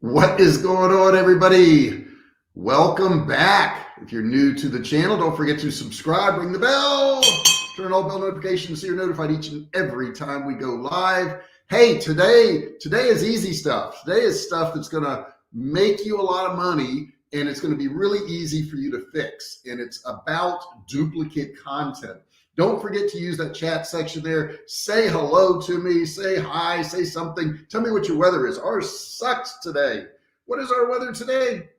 What is going on, everybody? Welcome back. If you're new to the channel, don't forget to subscribe, ring the bell, turn all bell notifications so you're notified each and every time we go live. Hey, today is easy stuff. Today is stuff that's gonna make you a lot of money, and it's gonna be really easy for you to fix. And it's about duplicate content. Don't forget to use that chat section there. Say hello to me, say hi, say something. Tell me what your weather is. Ours sucks today. What is our weather today?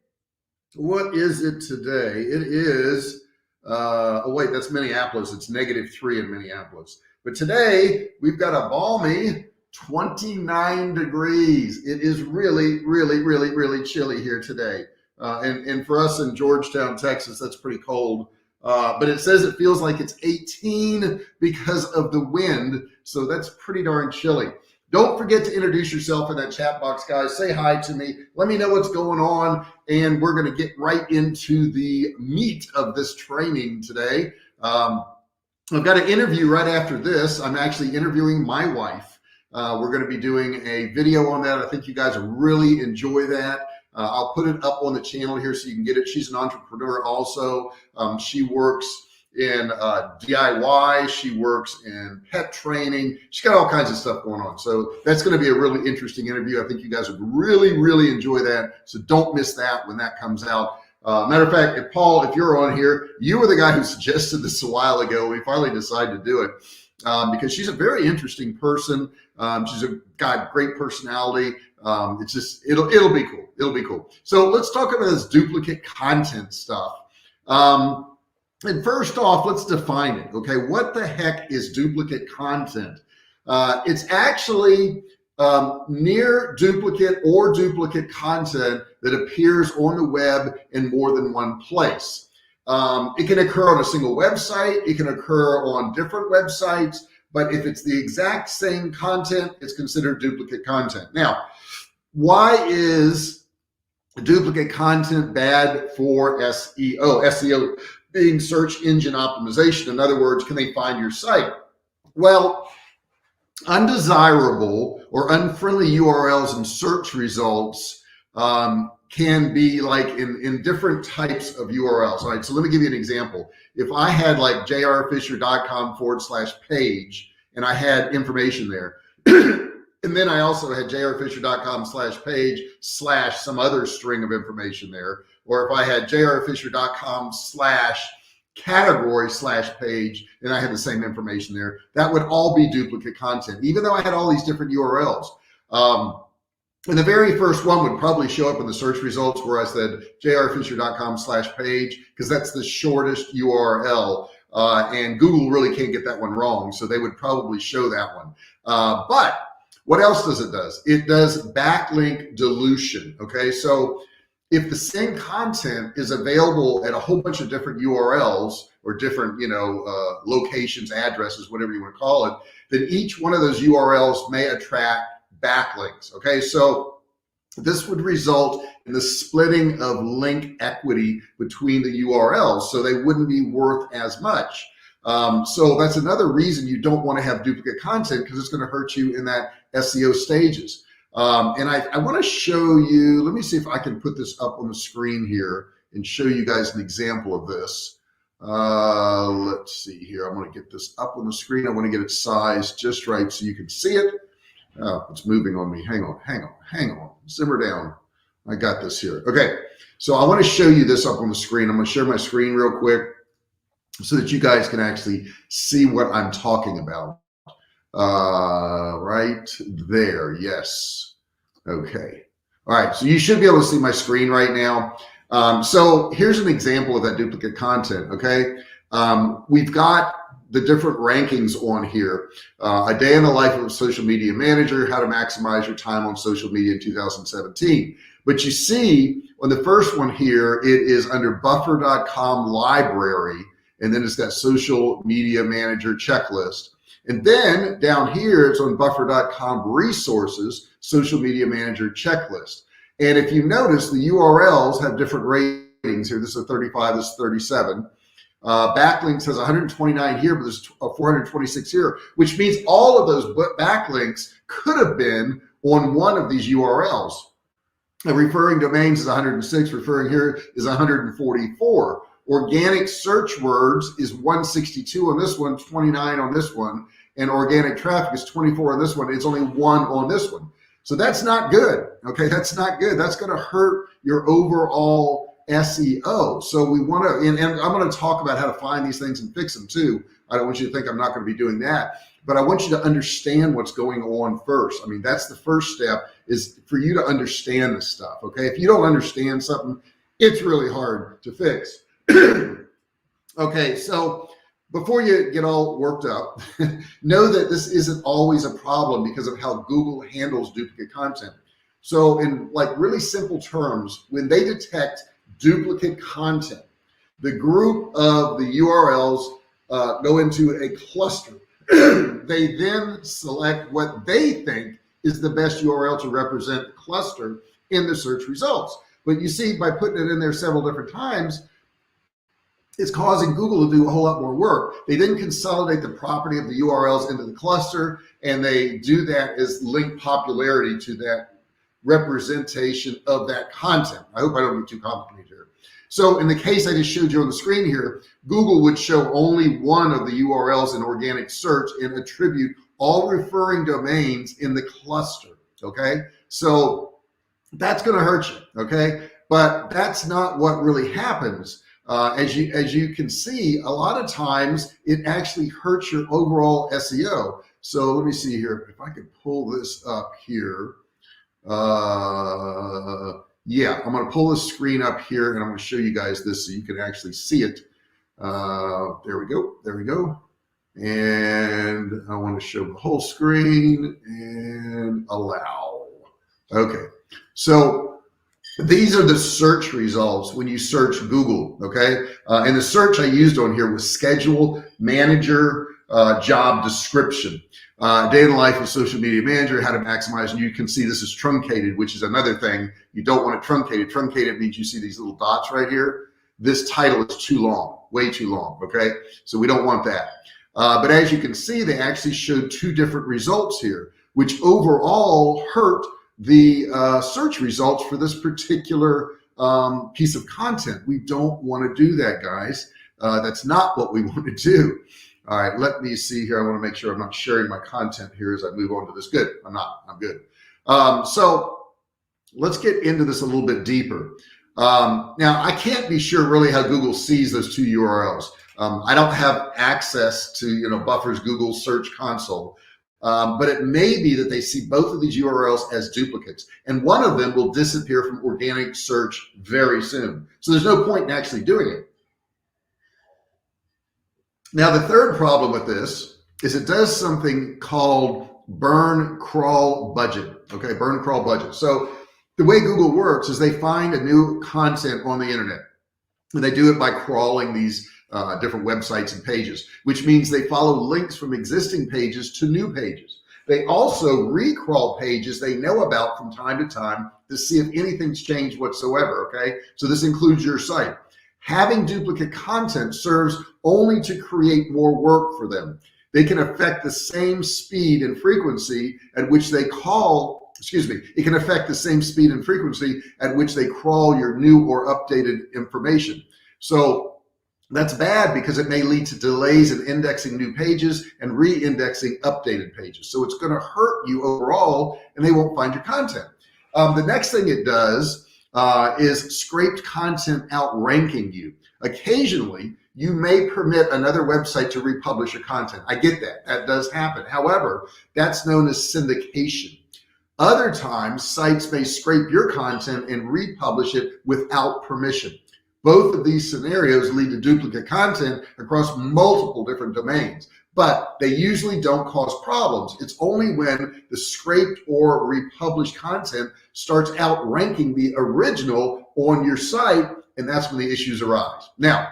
What is it today? It is, oh wait, that's Minneapolis. It's -3 in Minneapolis. But today we've got a balmy 29 degrees. It is really, really, really, really chilly here today. And for us in Georgetown, Texas, that's pretty cold. But it says it feels like it's 18 because of the wind. So that's pretty darn chilly. Don't forget to introduce yourself in that chat box, guys. Say hi to me. Let me know what's going on. And we're going to get right into the meat of this training today. I've got an interview right after this. I'm actually interviewing my wife. We're going to be doing a video on that. I think you guys will really enjoy that. I'll put it up on the channel here so you can get it. She's an entrepreneur also. She works in DIY. She works in pet training. She's got all kinds of stuff going on. So that's going to be a really interesting interview. I think you guys would really, really enjoy that. So don't miss that when that comes out. Matter of fact, if Paul, if you're on here, you were the guy who suggested this a while ago. We finally decided to do it because she's a very interesting person. She's got great personality. It's just, it'll be cool. It'll be cool. So let's talk about this duplicate content stuff. And first off, let's define it. Okay. What the heck is duplicate content? It's actually near duplicate or duplicate content that appears on the web in more than one place. It can occur on a single website. It can occur on different websites, but if it's the exact same content, it's considered duplicate content. Now, why is duplicate content bad for SEO? SEO being search engine optimization. In other words, can they find your site? Well, undesirable or unfriendly URLs in search results can be like in different types of URLs. All right, so let me give you an example. If I had like jrfisher.com/page and I had information there, and then I also had jrfisher.com/page/ some other string of information there, or if I had jrfisher.com/category/page and I had the same information there, that would all be duplicate content, even though I had all these different URLs. And the very first one would probably show up in the search results where I said jrfisher.com/page, because that's the shortest URL. And Google really can't get that one wrong. So they would probably show that one. But what else does it do? It does backlink dilution. Okay. So if the same content is available at a whole bunch of different URLs or different, locations, addresses, whatever you want to call it, then each one of those URLs may attract backlinks. Okay, so this would result in the splitting of link equity between the URLs, so they wouldn't be worth as much. So that's another reason you don't want to have duplicate content, because it's going to hurt you in that SEO stages. And I want to show you, let me see if I can put this up on the screen here and show you guys an example of this. Let's see here. I want to get this up on the screen. I want to get it sized just right so you can see it. Oh, it's moving on me. Hang on. Simmer down. I got this here. Okay. So I want to show you this up on the screen. I'm going to share my screen real quick so that you guys can actually see what I'm talking about. Right there. Yes. Okay. All right. So you should be able to see my screen right now. So here's an example of that duplicate content. Okay. We've got the different rankings on here. A day in the life of a social media manager, how to maximize your time on social media in 2017. But you see on the first one here, it is under buffer.com library, and then it's got social media manager checklist. And then down here, it's on buffer.com resources, social media manager checklist. And if you notice, the URLs have different ratings here. This is a 35, this is 37. Backlinks has 129 here, but there's 426 here, which means all of those backlinks could have been on one of these URLs. Referring domains is 106, referring here is 144. Organic search words is 162 on this one, 29 on this one, and organic traffic is 24 on this one. It's only 1 on this one. So that's not good. Okay, that's not good. That's going to hurt your overall SEO. So we want to, and I'm going to talk about how to find these things and fix them too. I don't want you to think I'm not going to be doing that, but I want you to understand what's going on first. I mean, that's the first step, is for you to understand this stuff. Okay, if you don't understand something, it's really hard to fix. Okay, so before you get all worked up, know that this isn't always a problem because of how Google handles duplicate content. So in like really simple terms, when they detect duplicate content, the group of the URLs go into a cluster. They then select what they think is the best URL to represent the cluster in the search results. But you see, by putting it in there several different times, it's causing Google to do a whole lot more work. They then consolidate the property of the URLs into the cluster, and they do that as link popularity to that representation of that content. I hope I don't get too complicated here. So in the case I just showed you on the screen here, Google would show only one of the URLs in organic search and attribute all referring domains in the cluster. Okay, so that's going to hurt you. Okay, but that's not what really happens. As you can see, a lot of times it actually hurts your overall SEO. So let me see here. If I could pull this up here. Yeah, I'm going to pull this screen up here and I'm going to show you guys this so you can actually see it. There we go. There we go. And I want to show the whole screen and allow. Okay. So these are the search results when you search Google. Okay. And the search I used on here was schedule, manager, job description. Day in the life of social media manager, how to maximize, and you can see this is truncated, which is another thing. You don't want it truncated. Truncated means you see these little dots right here. This title is too long, way too long, okay? So we don't want that. But as you can see, they actually showed 2 different results here, which overall hurt the search results for this particular piece of content. We don't want to do that, guys. That's not what we want to do. All right, let me see here. I want to make sure I'm not sharing my content here as I move on to this. Good, I'm not, I'm good. So let's get into this a little bit deeper. Now, I can't be sure really how Google sees those 2 URLs. I don't have access to, Buffer's Google Search Console, but it may be that they see both of these URLs as duplicates, and one of them will disappear from organic search very soon. So there's no point in actually doing it. Now, the third problem with this is it does something called burn crawl budget. Okay, burn crawl budget. So the way Google works is they find a new content on the internet, and they do it by crawling these different websites and pages, which means they follow links from existing pages to new pages. They also recrawl pages they know about from time to time to see if anything's changed whatsoever. Okay, so this includes your site. Having duplicate content serves only to create more work for them. They can affect the same speed and frequency at which they crawl your new or updated information. So that's bad because it may lead to delays in indexing new pages and re-indexing updated pages. So it's going to hurt you overall and they won't find your content. The next thing it does is scraped content outranking you. Occasionally, you may permit another website to republish your content. I get that. That does happen. However, that's known as syndication. Other times, sites may scrape your content and republish it without permission. Both of these scenarios lead to duplicate content across multiple different domains, but they usually don't cause problems. It's only when the scraped or republished content starts outranking the original on your site, and that's when the issues arise. Now,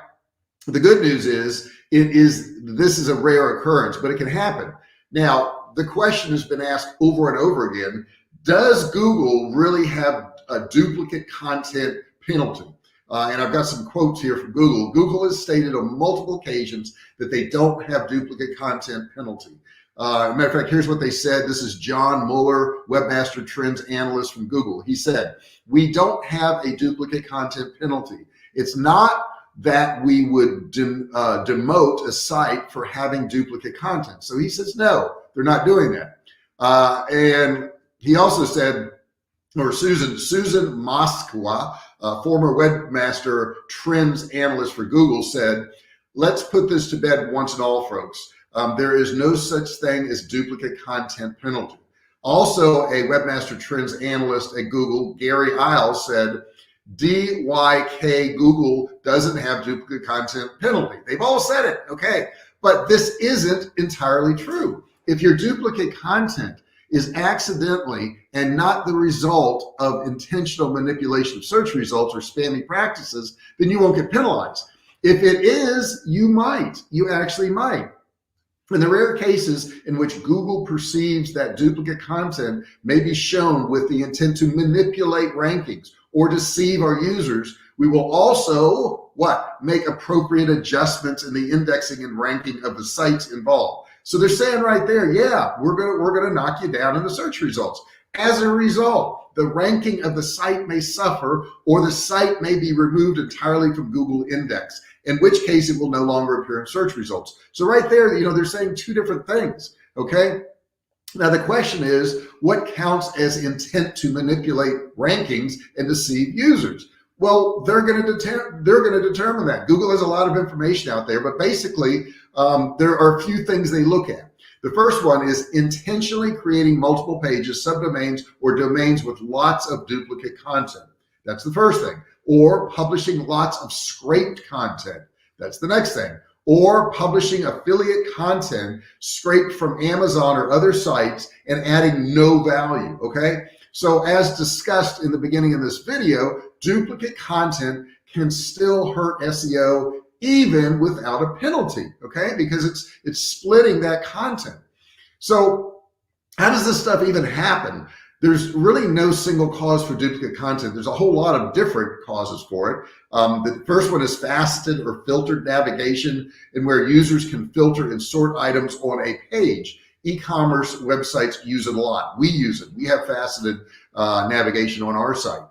the good news is this is a rare occurrence, but it can happen. Now, the question has been asked over and over again, does Google really have a duplicate content penalty? And I've got some quotes here from Google. Google has stated on multiple occasions that they don't have duplicate content penalty. Matter of fact, here's what they said. This is John Mueller, Webmaster Trends Analyst from Google. He said, we don't have a duplicate content penalty. It's not that we would demote a site for having duplicate content. So he says, no, they're not doing that. And he also said, or Susan Moskwa, former Webmaster Trends Analyst for Google, said, let's put this to bed once and all, folks. There is no such thing as duplicate content penalty. Also, a Webmaster Trends Analyst at Google, Gary Isles, said, DYK Google doesn't have duplicate content penalty. They've all said it, okay? But this isn't entirely true. If your duplicate content is accidentally and not the result of intentional manipulation of search results or spammy practices, then you won't get penalized. If it is, you actually might. In the rare cases in which Google perceives that duplicate content may be shown with the intent to manipulate rankings or deceive our users, we will also, make appropriate adjustments in the indexing and ranking of the sites involved. So they're saying right there, yeah, we're gonna knock you down in the search results. As a result, the ranking of the site may suffer, or the site may be removed entirely from Google Index, in which case it will no longer appear in search results. So right there, they're saying two different things, okay? Now the question is, what counts as intent to manipulate rankings and deceive users? Well, they're going to determine that. Google has a lot of information out there, but basically there are a few things they look at. The first one is intentionally creating multiple pages, subdomains, or domains with lots of duplicate content. That's the first thing. Or publishing lots of scraped content. That's the next thing. Or publishing affiliate content scraped from Amazon or other sites and adding no value, okay? So as discussed in the beginning of this video, duplicate content can still hurt SEO even without a penalty, okay? Because it's splitting that content. So how does this stuff even happen? There's really no single cause for duplicate content. There's a whole lot of different causes for it. The first one is faceted or filtered navigation, and where users can filter and sort items on a page. E-commerce websites use it a lot. We use it. We have faceted navigation on our site.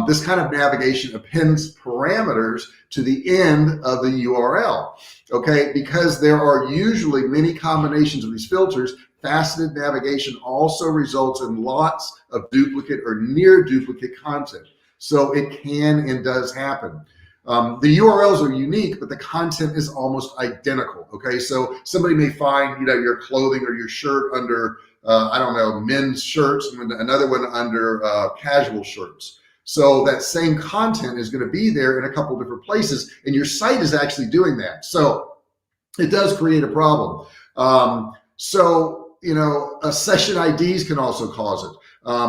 This kind of navigation appends parameters to the end of the URL, okay? Because there are usually many combinations of these filters, faceted navigation also results in lots of duplicate or near duplicate content. So it can and does happen. The URLs are unique, but the content is almost identical, okay? So somebody may find, your clothing or your shirt under, I don't know, men's shirts, and another one under casual shirts. So that same content is going to be there in a couple different places, and your site is actually doing that. So it does create a problem. Session IDs can also cause it.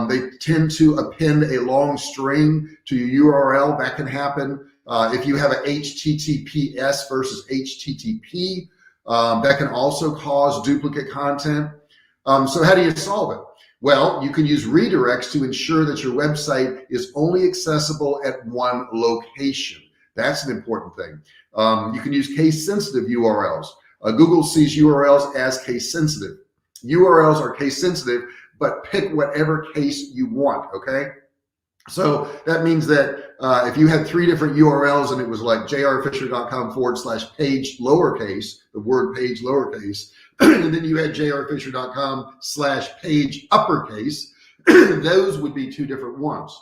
They tend to append a long string to your URL. That can happen. If you have an HTTPS versus HTTP, that can also cause duplicate content. So how do you solve it? Well, you can use redirects to ensure that your website is only accessible at one location. That's an important thing. You can use case-sensitive URLs. Google sees URLs as case-sensitive. URLs are case-sensitive, but pick whatever case you want, okay? So that means that if you had 3 different URLs and it was like jrfisher.com/page lowercase, the word page lowercase, and then you had jrfisher.com/page uppercase, those would be 2 different ones,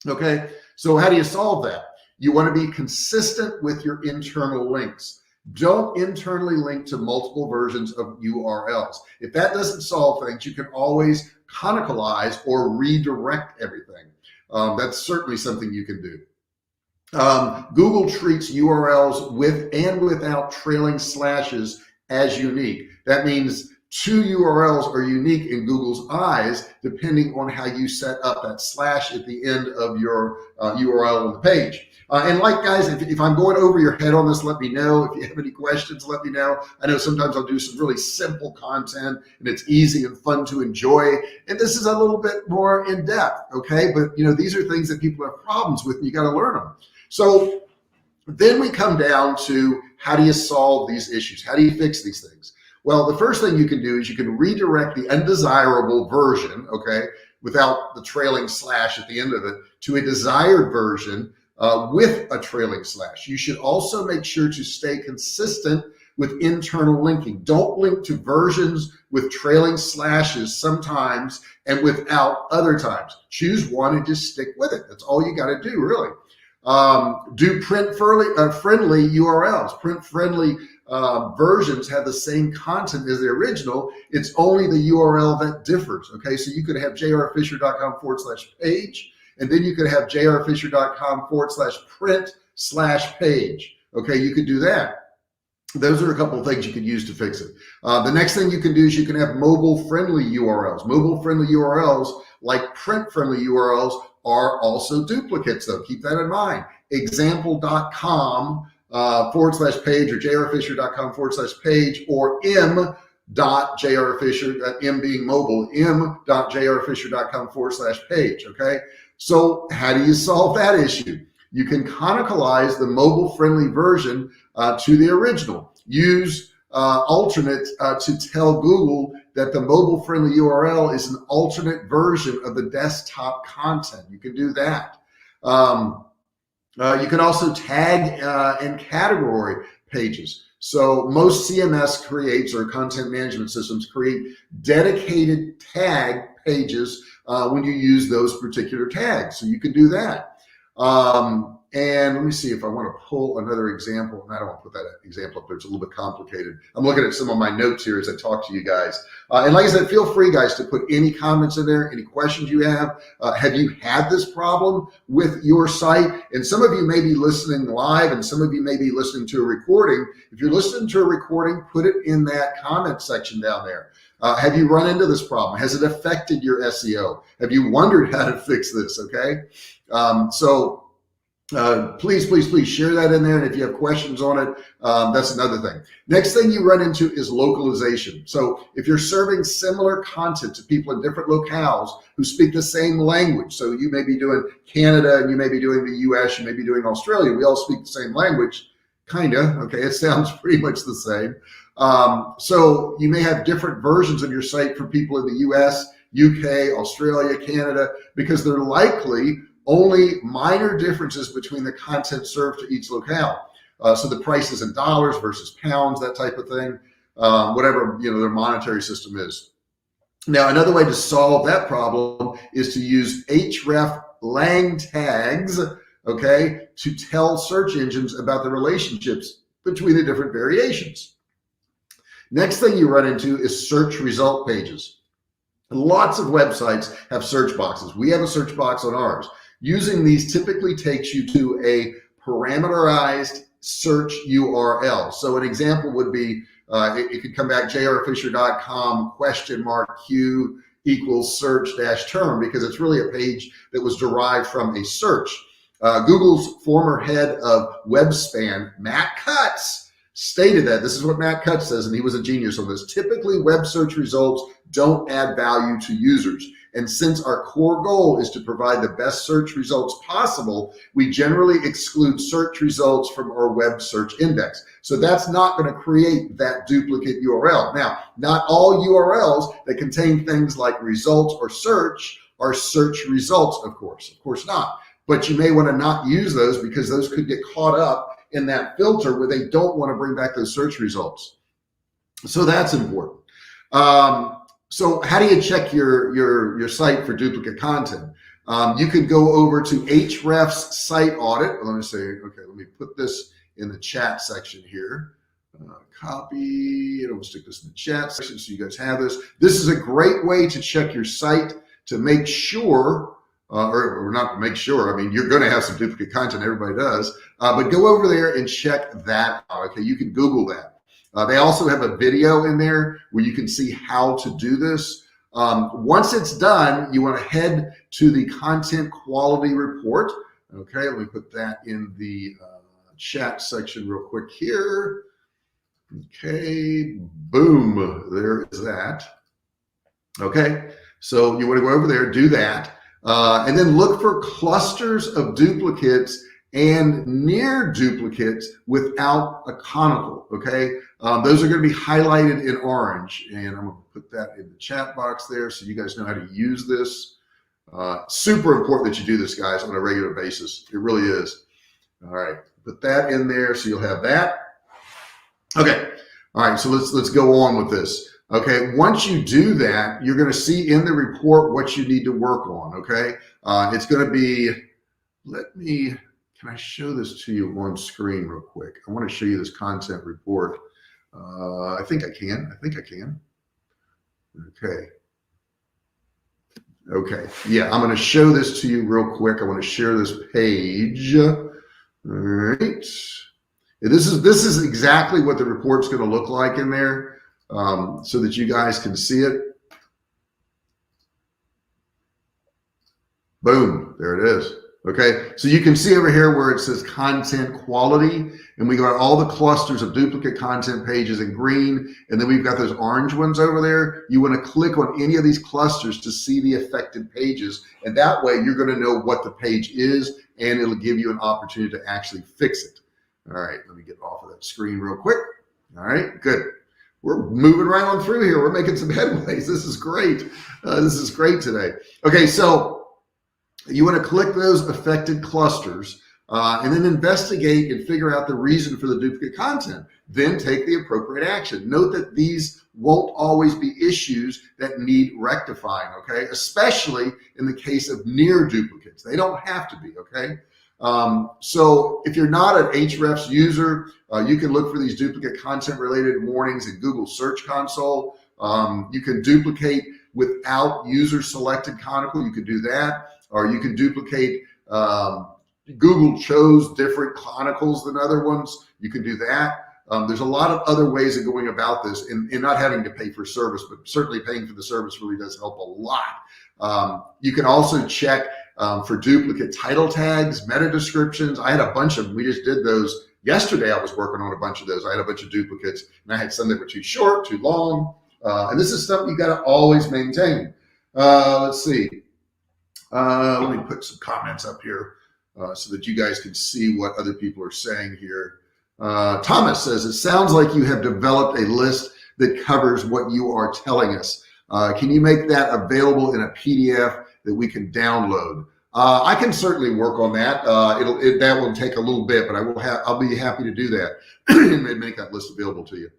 okay? So how do you solve that? You want to be consistent with your internal links. Don't internally link to multiple versions of URLs. If that doesn't solve things, you can always canonicalize or redirect everything. That's certainly something you can do. Google treats URLs with and without trailing slashes as unique. That means 2 URLs are unique in Google's eyes, depending on how you set up that slash at the end of your URL on the page. And guys, if I'm going over your head on this, let me know. If you have any questions, let me know. I know sometimes I'll do some really simple content and it's easy and fun to enjoy. And this is a little bit more in depth, okay? But these are things that people have problems with and you got to learn them. So then we come down to, how do you solve these issues? How do you fix these things? Well, the first thing you can do is you can redirect the undesirable version, okay, without the trailing slash at the end of it, to a desired version with a trailing slash. You should also make sure to stay consistent with internal linking. Don't link to versions with trailing slashes sometimes and without other times. Choose one and just stick with it. That's all you got to do, really. Do print-friendly URLs. Print-friendly versions have the same content as the original. It's only the URL that differs. Okay, so you could have jrfisher.com/page, and then you could have jrfisher.com/print/page. Okay, you could do that. Those are a couple of things you could use to fix it. The next thing you can do is you can have mobile-friendly URLs. Mobile-friendly URLs, like print-friendly URLs, are also duplicates, though. Keep that in mind. Example.com /page or jrfisher.com/page or m.jrfisher, that m being mobile, m.jrfisher.com/page. Okay, so how do you solve that issue? You can canonicalize the mobile-friendly version to the original. Use alternate to tell Google that the mobile-friendly URL is an alternate version of the desktop content. You can do that. You can also tag and category pages. So most CMS creates, or content management systems create, dedicated tag pages when you use those particular tags. So you can do that. And let me see if I want to pull another example. And I don't want to put that example up there. It's a little bit complicated. I'm looking at some of my notes here as I talk to you guys. And like I said, feel free, guys, to put any comments in there, any questions you have. Have you had this problem with your site? And some of you may be listening live, and some of you may be listening to a recording. If you're listening to a recording, put it in that comment section down there. Have you run into this problem? Has it affected your SEO? Have you wondered how to fix this? Okay. Please share that in there. And if you have questions on it, that's another thing. Next thing you run into is localization. So if you're serving similar content to people in different locales who speak the same language, so you may be doing Canada and you may be doing the US, you may be doing Australia, we all speak the same language, kinda, okay, it sounds pretty much the same. So you may have different versions of your site for people in the US, UK, Australia, Canada, because they're likely only minor differences between the content served to each locale. So the prices in dollars versus pounds, that type of thing, whatever their monetary system is. Now, another way to solve that problem is to use href lang tags, okay, to tell search engines about the relationships between the different variations. Next thing you run into is search result pages. Lots of websites have search boxes. We have a search box on ours. Using these typically takes you to a parameterized search URL. So an example would be, it could come back jrfisher.com !Q = search-term, because it's really a page that was derived from a search. Google's former head of WebSpan, Matt Cutts, stated that. This is what Matt Cutts says, and he was a genius on this. Typically, web search results don't add value to users. And since our core goal is to provide the best search results possible, we generally exclude search results from our web search index. So that's not going to create that duplicate URL. Now, not all URLs that contain things like results or search are search results, of course not. But you may want to not use those, because those could get caught up in that filter where they don't want to bring back those search results. So that's important. So how do you check your site for duplicate content? You can go over to Hrefs site audit. Let me say, okay, let me put this in the chat section here. Copy, and we'll stick this in the chat section so you guys have this. This is a great way to check your site to make sure, or not to make sure, I mean, you're going to have some duplicate content, everybody does, but go over there and check that out. Okay, you can Google that. They also have a video in there where you can see how to do this. Once it's done, you want to head to the content quality report. Okay, let me put that in the chat section real quick here. Okay, boom, there is that. Okay, so you want to go over there, do that, and then look for clusters of duplicates and near duplicates without a conical, okay? Those are going to be highlighted in orange, and I'm going to put that in the chat box there so you guys know how to use this. Super important that you do this, guys, on a regular basis. It really is. All right, put that in there so you'll have that. Okay, all right, so let's go on with this. Okay, once you do that, you're going to see in the report what you need to work on, okay? It's going to be, can I show this to you on screen real quick? I want to show you this content report. I think I can. Okay. Okay. Yeah, I'm going to show this to you real quick. I want to share this page. All right. This is exactly what the report's going to look like in there, so that you guys can see it. Boom. There it is. Okay, so you can see over here where it says content quality, and we got all the clusters of duplicate content pages in green, and then we've got those orange ones over there. You want to click on any of these clusters to see the affected pages, and that way you're going to know what the page is, and it'll give you an opportunity to actually fix it. All right, let me get off of that screen real quick. All right, good. We're moving right on through here. We're making some headways. This is great. This is great today. Okay, so you want to click those affected clusters and then investigate and figure out the reason for the duplicate content. Then take the appropriate action. Note that these won't always be issues that need rectifying, okay? Especially in the case of near duplicates. They don't have to be, okay? So if you're not an Ahrefs user, you can look for these duplicate content related warnings in Google Search Console. You can duplicate without user selected conical. You can do that. Or you can duplicate, Google chose different conicals than other ones. You can do that. There's a lot of other ways of going about this and not having to pay for service, but certainly paying for the service really does help a lot. You can also check for duplicate title tags, meta descriptions. I had a bunch of them. We just did those yesterday. I was working on a bunch of those. I had a bunch of duplicates, and I had some that were too short, too long. And this is something you got to always maintain. Let's see. Let me put some comments up here so that you guys can see what other people are saying here. Thomas says, it sounds like you have developed a list that covers what you are telling us. Can you make that available in a PDF that we can download? I can certainly work on that. That will take a little bit, but I'll be happy to do that and make that list available to you.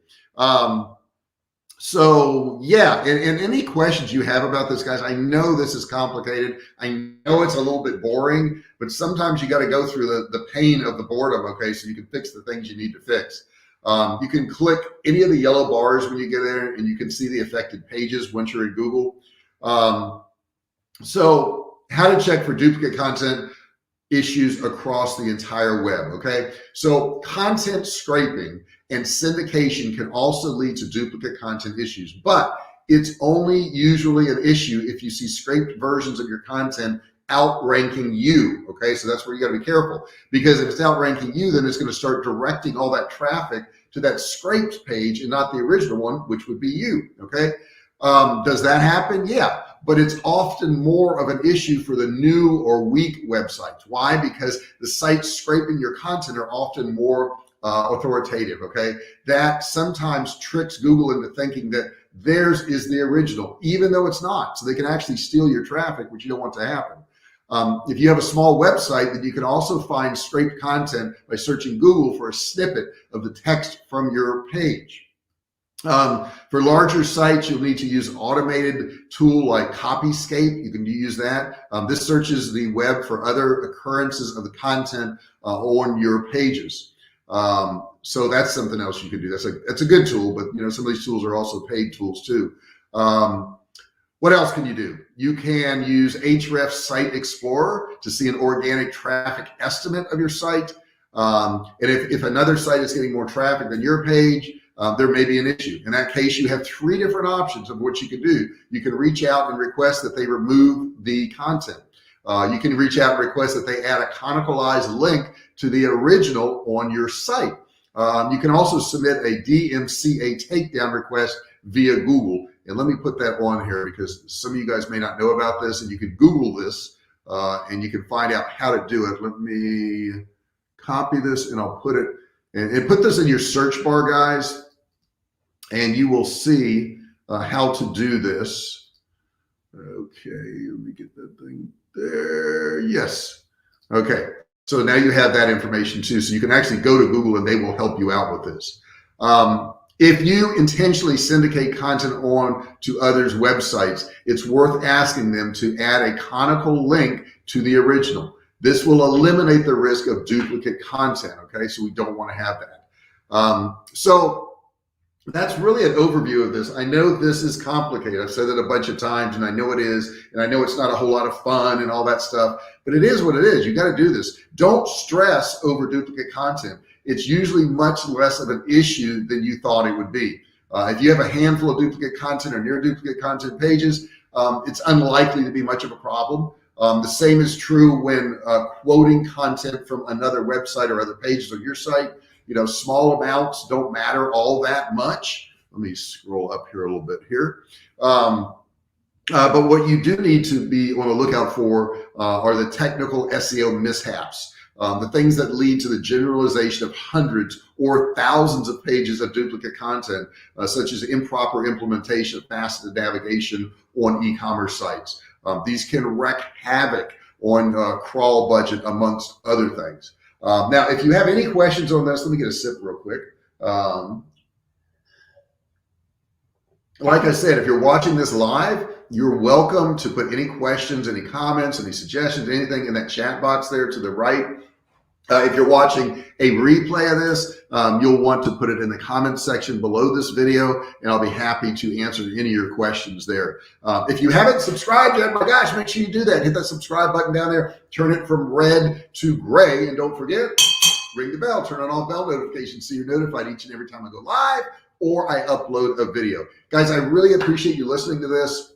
So yeah, and any questions you have about this, guys, I know this is complicated. I know it's a little bit boring, but sometimes you got to go through the pain of the boredom, okay, so you can fix the things you need to fix. You can click any of the yellow bars when you get there, and you can see the affected pages once you're in Google. So how to check for duplicate content issues across the entire web, okay? So content scraping and syndication can also lead to duplicate content issues, but it's only usually an issue if you see scraped versions of your content outranking you, okay? So that's where you gotta be careful, because if it's outranking you, then it's gonna start directing all that traffic to that scraped page and not the original one, which would be you, okay? Does that happen? Yeah, but it's often more of an issue for the new or weak websites. Why? Because the sites scraping your content are often more authoritative, okay? That sometimes tricks Google into thinking that theirs is the original, even though it's not. So they can actually steal your traffic, which you don't want to happen. If you have a small website, then you can also find scraped content by searching Google for a snippet of the text from your page. For larger sites, you'll need to use an automated tool like Copyscape. You can use that. This searches the web for other occurrences of the content on your pages. So that's something else you can do. That's a good tool, but you know, some of these tools are also paid tools too. What else can you do? You can use Ahrefs Site Explorer to see an organic traffic estimate of your site. And if another site is getting more traffic than your page, there may be an issue. In that case, you have 3 different options of what you can do. You can reach out and request that they remove the content. You can reach out and request that they add a conicalized link to the original on your site. You can also submit a DMCA takedown request via Google. And let me put that on here because some of you guys may not know about this, and you can Google this and you can find out how to do it. Let me copy this and I'll put it, and put this in your search bar, guys, and you will see how to do this. Okay, let me get that thing there. Yes. Okay. So now you have that information too. So you can actually go to Google and they will help you out with this. If you intentionally syndicate content on to others' websites, it's worth asking them to add a canonical link to the original. This will eliminate the risk of duplicate content. Okay, so we don't want to have that. So that's really an overview of this. I know this is complicated. I've said it a bunch of times, and I know it is, and I know it's not a whole lot of fun and all that stuff, but it is what it is. You got to do this. Don't stress over duplicate content. It's usually much less of an issue than you thought it would be. If you have a handful of duplicate content or near duplicate content pages, it's unlikely to be much of a problem. The same is true when quoting content from another website or other pages on your site. You know, small amounts don't matter all that much. Let me scroll up here a little bit here. But what you do need to be on the lookout for are the technical SEO mishaps. The things that lead to the generalization of hundreds or thousands of pages of duplicate content, such as improper implementation of faceted navigation on e-commerce sites. These can wreak havoc on crawl budget, amongst other things. Now, if you have any questions on this, let me get a sip real quick. Like I said, if you're watching this live, you're welcome to put any questions, any comments, any suggestions, anything in that chat box there to the right. If you're watching a replay of this, you'll want to put it in the comments section below this video, and I'll be happy to answer any of your questions there. If you haven't subscribed yet, my gosh, make sure you do that. Hit that subscribe button down there, turn it from red to gray, and don't forget, ring the bell, turn on all bell notifications so you're notified each and every time I go live or I upload a video. Guys, I really appreciate you listening to this.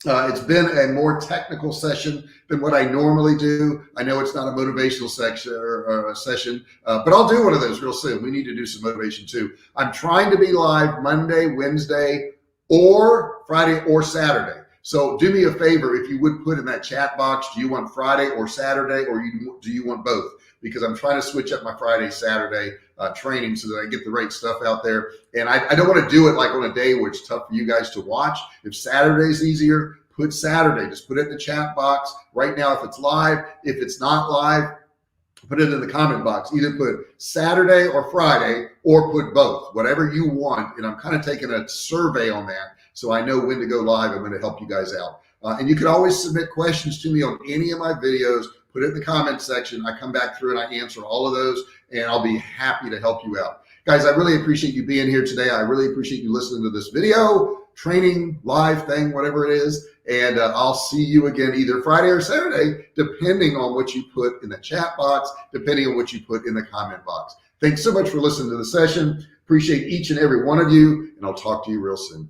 It's been a more technical session than what I normally do. I know it's not a motivational section or a session, but I'll do one of those real soon. We need to do some motivation too. I'm trying to be live Monday, Wednesday, or Friday or Saturday. So do me a favor, if you would put in that chat box, do you want Friday or Saturday, or do you want both? Because I'm trying to switch up my Friday, Saturday training so that I get the right stuff out there. And I don't want to do it like on a day where it's tough for you guys to watch. If Saturday's easier, put Saturday. Just put it in the chat box right now if it's live. If it's not live, put it in the comment box. Either put Saturday or Friday, or put both, whatever you want. And I'm kind of taking a survey on that, so I know when to go live. I'm going to help you guys out. And you can always submit questions to me on any of my videos. Put it in the comment section. I come back through and I answer all of those, and I'll be happy to help you out. Guys, I really appreciate you being here today. I really appreciate you listening to this video, training, live thing, whatever it is. And I'll see you again either Friday or Saturday, depending on what you put in the chat box, depending on what you put in the comment box. Thanks so much for listening to the session. Appreciate each and every one of you, and I'll talk to you real soon.